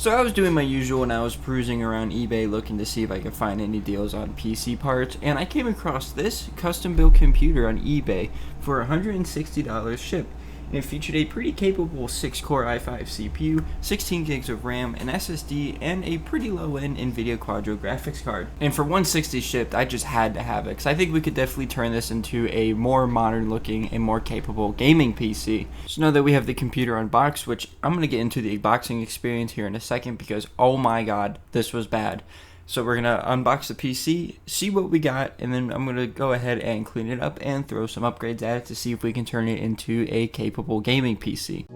So I was doing my usual and I was perusing around eBay looking to see if I could find any deals on PC parts, and I came across this custom built computer on eBay for $160 shipped. And it featured a pretty capable 6-core i5 CPU, 16 gigs of RAM, an SSD, and a pretty low-end NVIDIA Quadro graphics card. And for $160 shipped, I just had to have it, because I think we could definitely turn this into a more modern-looking and more capable gaming PC. So now that we have the computer unboxed, which I'm going to get into the unboxing experience here in a second, because oh my god, this was bad. So we're going to unbox the PC, see what we got, and then I'm going to go ahead and clean it up and throw some upgrades at it to see if we can turn it into a capable gaming PC.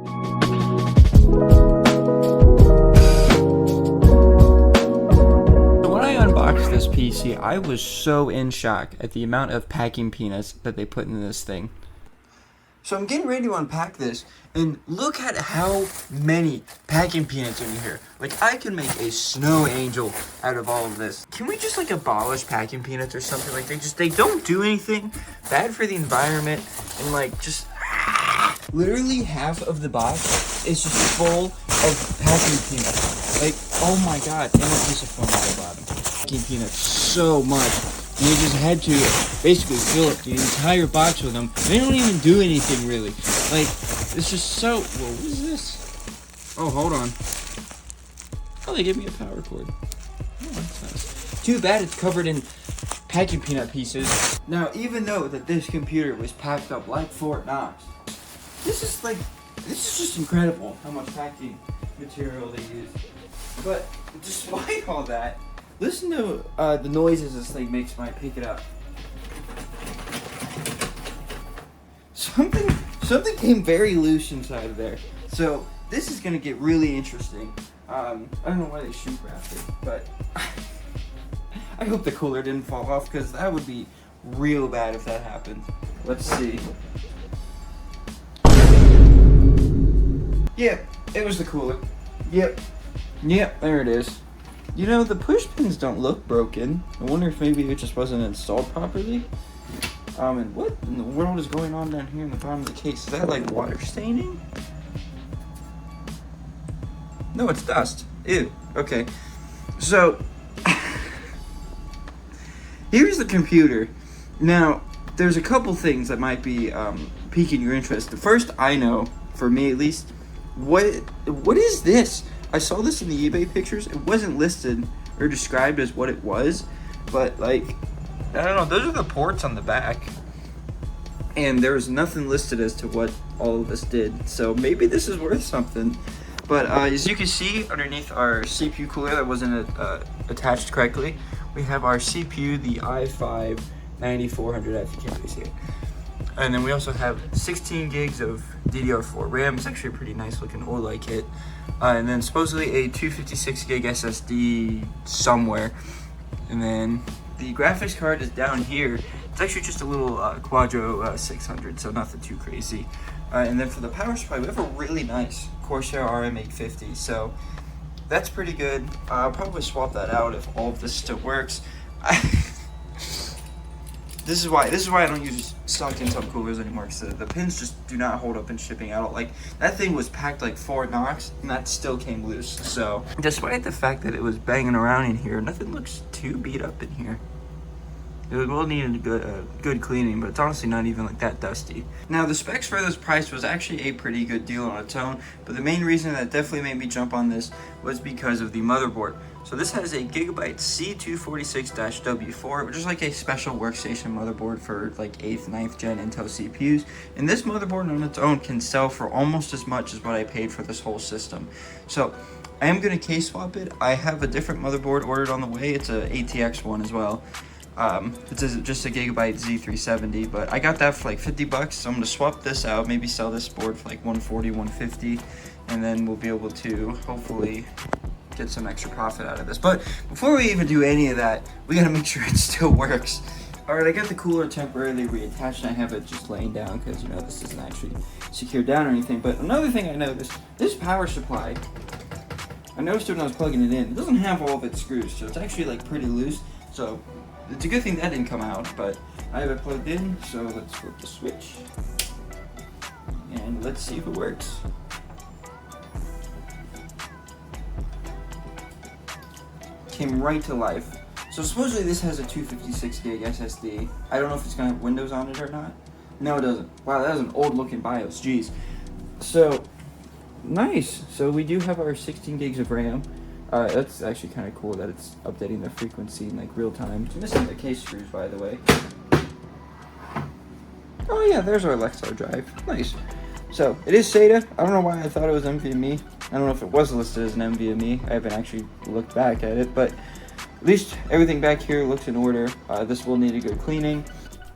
So when I unboxed this PC, I was so in shock at the amount of packing peanuts that they put in this thing. So I'm getting ready to unpack this, and look at how many packing peanuts are in here. Like, I can make a snow angel out of all of this. Can we just, like, abolish packing peanuts or something? Like, they don't do anything bad for the environment, and, like, just... Literally half of the box is just full of packing peanuts. Like, oh my god, and a piece of foam at the bottom. Packing peanuts so much. And they just had to basically fill up the entire box with them. They don't even do anything, really. Like, it's just so... Whoa, what is this? Oh, hold on. Oh, they gave me a power cord. Oh, that's nice. Too bad it's covered in packing peanut pieces. Now, even though that this computer was packed up like Fort Knox, this is just incredible how much packing material they use. But despite all that, listen to the noises this thing makes when I pick it up. Something came very loose inside of there. So this is gonna get really interesting. I don't know why they shrink wrapped it, but I hope the cooler didn't fall off, because that would be real bad if that happened. Let's see. Yep, it was the cooler. Yep, there it is. You know, the push pins don't look broken. I wonder if maybe it just wasn't installed properly. And what in the world is going on down here in the bottom of the case? Is that like water staining? No, it's dust. Ew. Okay. So, here's the computer. Now, there's a couple things that might be piquing your interest. The first, I know, for me at least, what is this? I saw this in the eBay pictures. It wasn't listed or described as what it was, but like, I don't know, those are the ports on the back. And there's nothing listed as to what all of this did. So maybe this is worth something. But as you can see underneath our CPU cooler that wasn't attached correctly, we have our CPU, the i5 9400, if you can't really see it. And then we also have 16 gigs of DDR4 RAM. It's actually a pretty nice looking OLED kit. And then supposedly a 256 gig SSD somewhere. And then the graphics card is down here. It's actually just a little Quadro 600, so nothing too crazy. And then for the power supply, we have a really nice Corsair RM850. So that's pretty good. I'll probably swap that out if all of this still works. This is why I don't use stock Intel coolers anymore, because the pins just do not hold up in shipping at all. Like, that thing was packed like Fort Knox, and that still came loose. So, despite the fact that it was banging around in here, nothing looks too beat up in here. It will need a good cleaning, but it's honestly not even like that dusty. Now, the specs for this price was actually a pretty good deal on its own, but the main reason that definitely made me jump on this was because of the motherboard. So this has a Gigabyte C246-W4, which is like a special workstation motherboard for like 8th, 9th gen Intel CPUs. And this motherboard on its own can sell for almost as much as what I paid for this whole system. So I am going to case swap it. I have a different motherboard ordered on the way. It's a ATX one as well. It's just a Gigabyte Z370, but I got that for like 50 bucks. So I'm going to swap this out, maybe sell this board for like 140, 150, and then we'll be able to hopefully get some extra profit out of this. But before we even do any of that, we gotta make sure it still works. Alright, I got the cooler temporarily reattached, and I have it just laying down because, you know, this isn't actually secured down or anything. But another thing I noticed, this power supply, I noticed it when I was plugging it in, it doesn't have all of its screws, so it's actually like pretty loose. So it's a good thing that didn't come out, but I have it plugged in, so let's flip the switch and let's see if it works. came right to life. So supposedly this has a 256 gig SSD. I don't know if it's gonna have Windows on it or not. No, it doesn't. Wow, that is an old looking BIOS. Jeez. So nice. So we do have our 16 gigs of RAM. That's actually kind of cool that it's updating the frequency in like real time. It's missing the case screws, by the way. Oh yeah, there's our Lexar drive. Nice. So it is SATA. I don't know why I thought it was NVMe. I don't know if it was listed as an NVMe. I haven't actually looked back at it, but at least everything back here looks in order. This will need a good cleaning.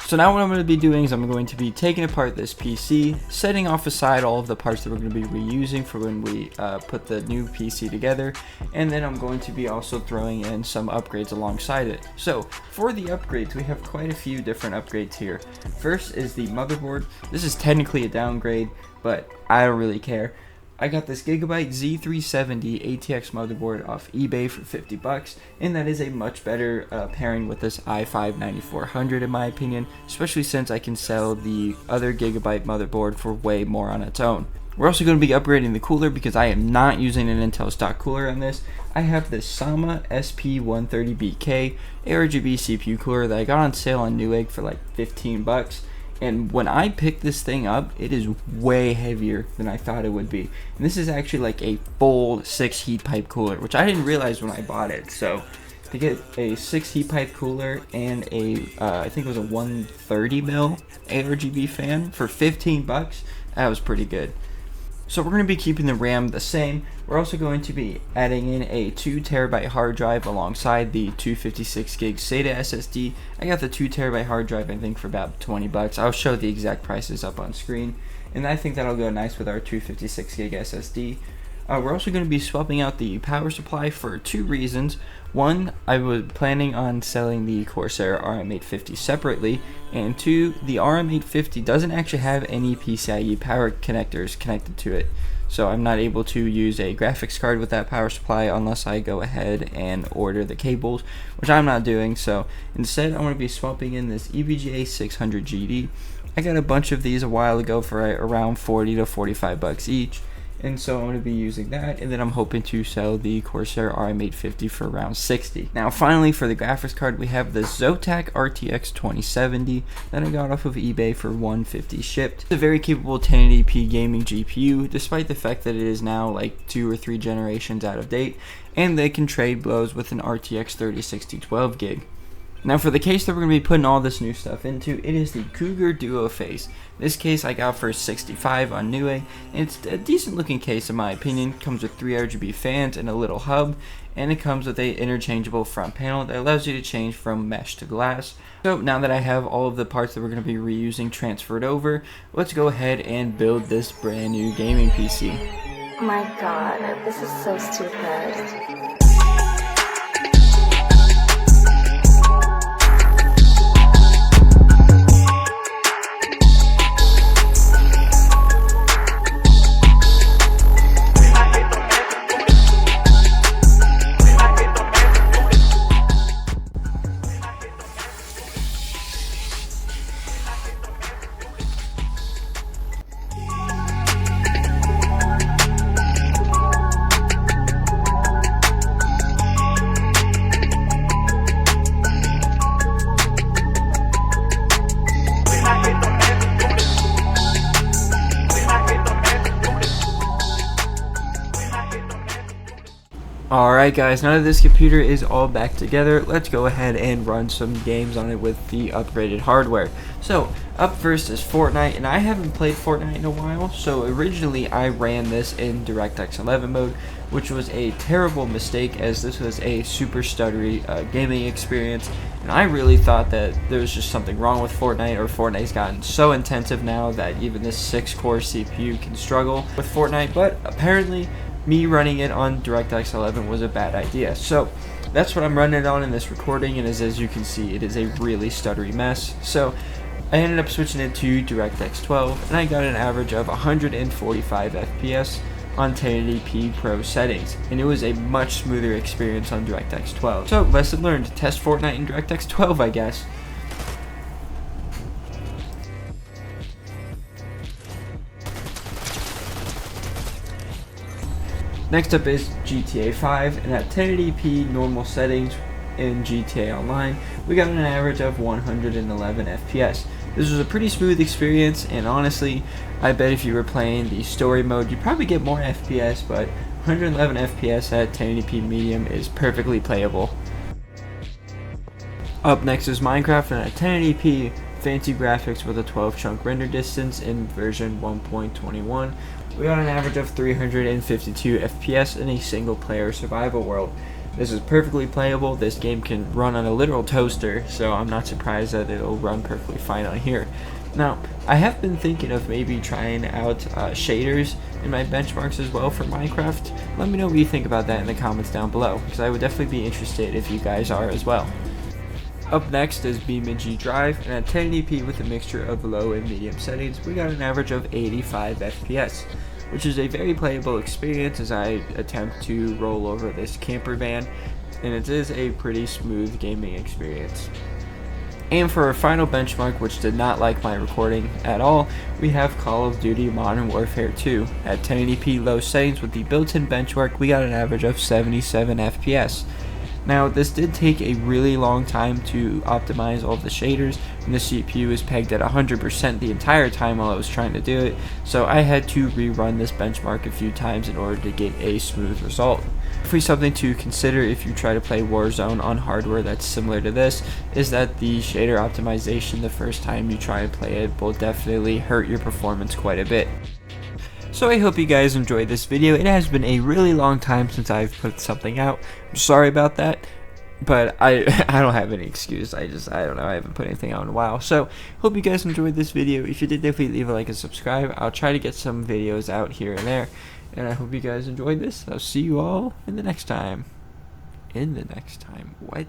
So now what I'm going to be doing is I'm going to be taking apart this PC, setting off aside all of the parts that we're going to be reusing for when we put the new PC together, and then I'm going to be also throwing in some upgrades alongside it. So for the upgrades, we have quite a few different upgrades here. First is the motherboard. This is technically a downgrade, but I don't really care. I got this Gigabyte Z370 ATX motherboard off eBay for $50, and that is a much better pairing with this i5 9400 in my opinion, especially since I can sell the other Gigabyte motherboard for way more on its own. We're also going to be upgrading the cooler because I am not using an Intel stock cooler on this. I have this Sama SP130BK ARGB CPU cooler that I got on sale on Newegg for like $15. And when I picked this thing up, it is way heavier than I thought it would be. And this is actually like a full 6 heat pipe cooler, which I didn't realize when I bought it. So to get a 6 heat pipe cooler and a, I think it was a 130 mil ARGB fan for $15, that was pretty good. So we're going to be keeping the RAM the same. We're also going to be adding in a 2TB hard drive alongside the 256 gig SATA SSD. I got the 2TB hard drive I think for about $20. I'll show the exact prices up on screen. And I think that'll go nice with our 256 gig SSD. We're also going to be swapping out the power supply for 2 reasons. One, I was planning on selling the Corsair RM850 separately, and 2, the RM850 doesn't actually have any PCIe power connectors connected to it. So I'm not able to use a graphics card with that power supply unless I go ahead and order the cables, which I'm not doing. So instead, I'm going to be swapping in this EVGA 600 GD. I got a bunch of these a while ago for around $40 to $45 each. And so I'm going to be using that, and then I'm hoping to sell the Corsair RM850 for around $60. Now finally, for the graphics card, we have the Zotac RTX 2070 that I got off of eBay for $150 shipped. It's a very capable 1080p gaming GPU, despite the fact that it is now like 2 or 3 generations out of date, and they can trade blows with an RTX 3060 12 gig. Now for the case that we're going to be putting all this new stuff into, it is the Cougar Duo Face. This case I got for $65 on Newegg, and it's a decent looking case in my opinion. It comes with 3 RGB fans and a little hub, and it comes with a interchangeable front panel that allows you to change from mesh to glass. So now that I have all of the parts that we're going to be reusing transferred over, let's go ahead and build this brand new gaming PC. Oh my god, this is so stupid. Alright guys, now that this computer is all back together, let's go ahead and run some games on it with the upgraded hardware. So, up first is Fortnite, and I haven't played Fortnite in a while, so originally I ran this in DirectX 11 mode, which was a terrible mistake as this was a super stuttery gaming experience, and I really thought that there was just something wrong with Fortnite, or Fortnite's gotten so intensive now that even this 6-core CPU can struggle with Fortnite, but apparently me running it on DirectX 11 was a bad idea. So that's what I'm running it on in this recording, and as you can see, it is a really stuttery mess. So I ended up switching it to DirectX 12, and I got an average of 145 FPS on 1080p Pro settings, and it was a much smoother experience on DirectX 12. So lesson learned, test Fortnite in DirectX 12, I guess. Next up is GTA 5, and at 1080p normal settings in GTA Online, we got an average of 111 FPS. This was a pretty smooth experience, and honestly, I bet if you were playing the story mode, you'd probably get more FPS, but 111 FPS at 1080p medium is perfectly playable. Up next is Minecraft, and at 1080p fancy graphics with a 12 chunk render distance in version 1.21, we got an average of 352 FPS in a single player survival world. This is perfectly playable. This game can run on a literal toaster, so I'm not surprised that it'll run perfectly fine on here. Now, I have been thinking of maybe trying out shaders in my benchmarks as well for Minecraft. Let me know what you think about that in the comments down below, because I would definitely be interested if you guys are as well. Up next is BeamNG Drive, and at 1080p with a mixture of low and medium settings, we got an average of 85 FPS, which is a very playable experience as I attempt to roll over this camper van, and it is a pretty smooth gaming experience. And for our final benchmark, which did not like my recording at all, we have Call of Duty Modern Warfare 2. At 1080p low settings with the built-in benchmark, we got an average of 77 FPS. Now, this did take a really long time to optimize all the shaders, and the CPU is pegged at 100% the entire time while I was trying to do it, so I had to rerun this benchmark a few times in order to get a smooth result. Definitely something to consider if you try to play Warzone on hardware that's similar to this, is that the shader optimization the first time you try and play it will definitely hurt your performance quite a bit. So I hope you guys enjoyed this video. It has been a really long time since I've put something out. I'm sorry about that, but I don't have any excuse. I don't know, I haven't put anything out in a while. So hope you guys enjoyed this video. If you did, definitely leave a like and subscribe. I'll try to get some videos out here and there, and I hope you guys enjoyed this. I'll see you all in the next time. What?